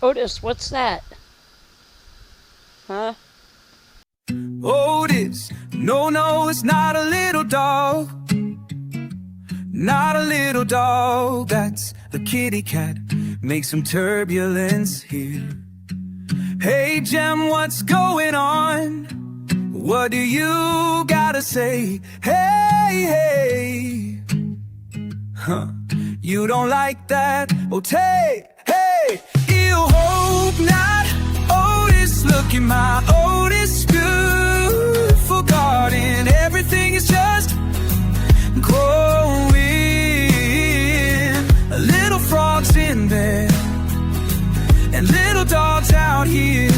Otis, what's that? Huh? Otis, no, no, it's not a little dog. Not a little dog, that's a kitty cat. Make some turbulence here. Hey, Jem, what's going on? What do you gotta say? Hey, hey. Huh. You don't like that? Oh, hey, hey. You hope not. Otis, look at my Otis, beautiful garden. Everything is just growing. Little frogs in there and little dogs out here,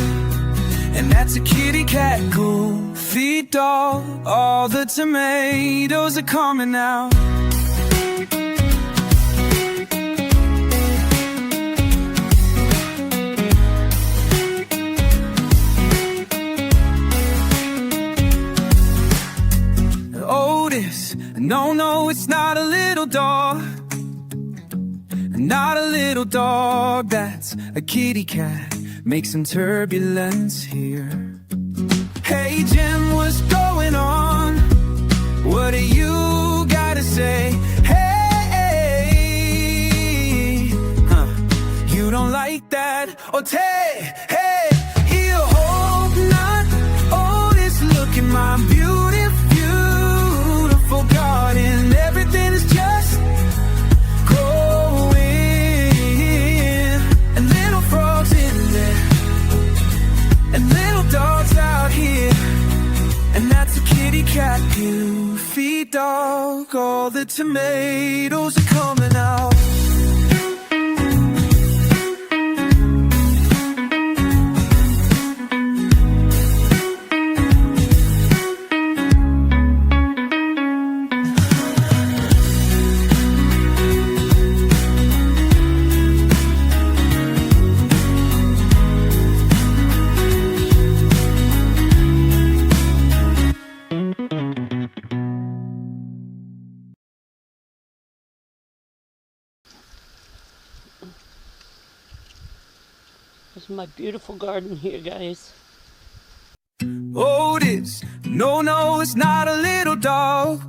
and that's a kitty cat goofy dog. All the tomatoes are coming out. Otis, no, no, it's not a little dog. Not a little dog, that's a kitty cat. Make some turbulence here. Hey, Jim, what's going on? What do you gotta say? Hey, huh. You don't like that? Oh, hey, hey, you hope not. Otis, look at my beautiful garden. Everything is just growing, and little frogs in there, and little dogs out here, and that's a kitty cat goofy dog. All the tomatoes are coming out. This is my beautiful garden here, guys. Otis, no, no, it's not a little dog.